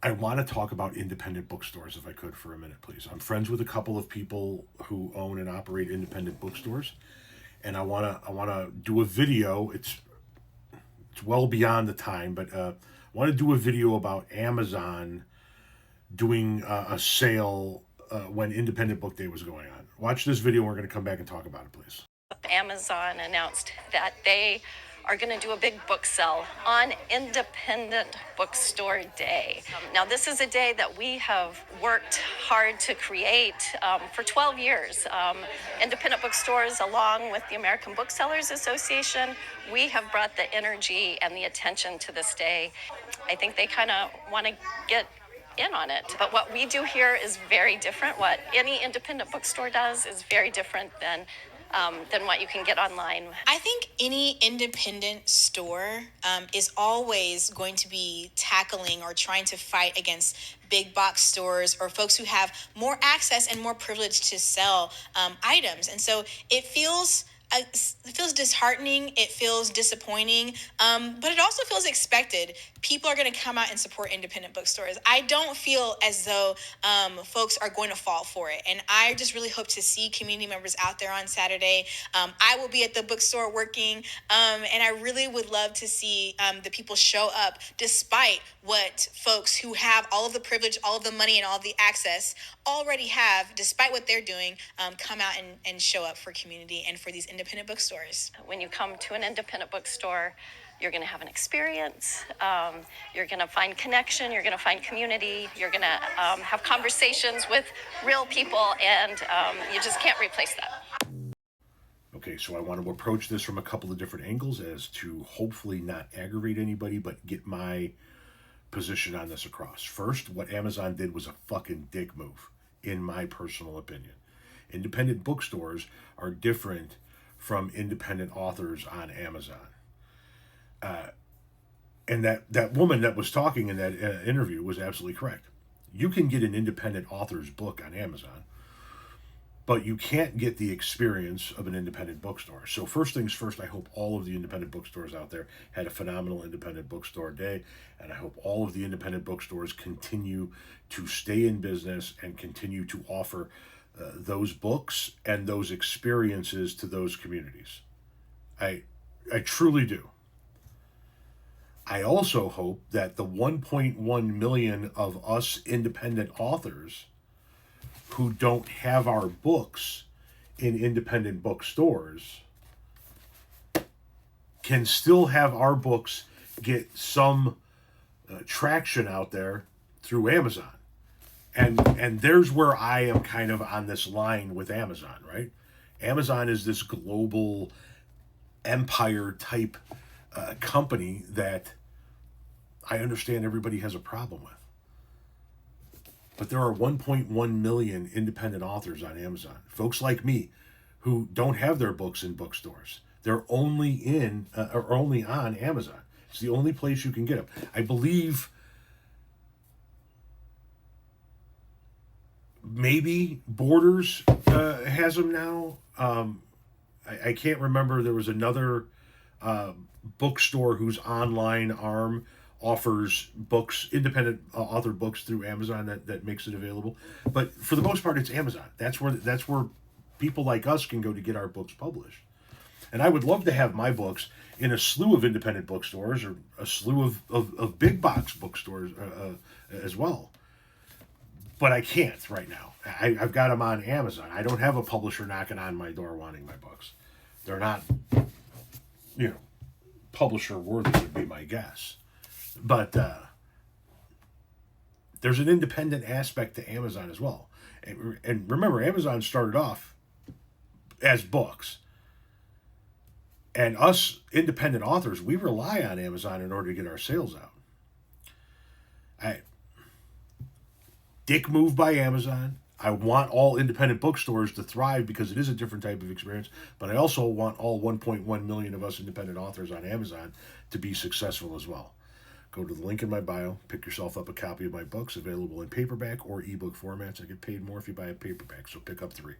I want to talk about independent bookstores if I could for a minute, please. I'm friends with a couple of people who own and operate independent bookstores, and I wanna do a video. It's well beyond the time, but I want to do a video about Amazon doing a sale when Independent Book Day was going on. Watch this video. And we're going to come back and talk about it, please. Amazon announced that they are going to do a big book sale on Independent Bookstore Day. Now, this is a day that we have worked hard to create for 12 years. Independent bookstores, along with the American Booksellers Association, we have brought the energy and the attention to this day. I think they kind of want to get in on it. But what we do here is very different. What any independent bookstore does is very different than what you can get online. I think any independent store is always going to be tackling or trying to fight against big box stores or folks who have more access and more privilege to sell items. And so it feels disheartening. It feels disappointing, but it also feels expected. People are going to come out and support independent bookstores. I don't feel as though folks are going to fall for it. And I just really hope to see community members out there on Saturday. I will be at the bookstore working, and I really would love to see the people show up despite what folks who have all of the privilege, all of the money, and all of the access already have, despite what they're doing, come out and show up for community and for these independent bookstores. When you come to an independent bookstore, you're going to have an experience. You're going to find connection. You're going to find community. You're going to have conversations with real people, and you just can't replace that. Okay, so I want to approach this from a couple of different angles as to hopefully not aggravate anybody, but get my position on this across. First, what Amazon did was a fucking dick move, in my personal opinion. Independent bookstores are different from independent authors on Amazon. And that woman that was talking in that interview was absolutely correct. You can get an independent author's book on Amazon, but you can't get the experience of an independent bookstore. So first things first, I hope all of the independent bookstores out there had a phenomenal independent bookstore day, and I hope all of the independent bookstores continue to stay in business and continue to offer those books and those experiences to those communities. I truly do. I also hope that the 1.1 million of us independent authors who don't have our books in independent bookstores can still have our books get some traction out there through Amazon. And there's where I am kind of on this line with Amazon, right? Amazon is this global empire type company that I understand everybody has a problem with. But there are 1.1 million independent authors on Amazon. Folks like me who don't have their books in bookstores. They're only only on Amazon. It's the only place you can get them. I believe maybe Borders has them now. I can't remember. There was another bookstore whose online arm offers books, independent author books through Amazon that makes it available. But for the most part, it's Amazon. That's where people like us can go to get our books published. And I would love to have my books in a slew of independent bookstores or a slew of big box bookstores as well. But I can't right now. I've got them on Amazon. I don't have a publisher knocking on my door wanting my books. They're not, publisher worthy would be my guess. But there's an independent aspect to Amazon as well. And remember, Amazon started off as books. And us independent authors, we rely on Amazon in order to get our sales out. Dick move by Amazon. I want all independent bookstores to thrive because it is a different type of experience, but I also want all 1.1 million of us independent authors on Amazon to be successful as well. Go to the link in my bio, pick yourself up a copy of my books, available in paperback or ebook formats. I get paid more if you buy a paperback, so pick up 3.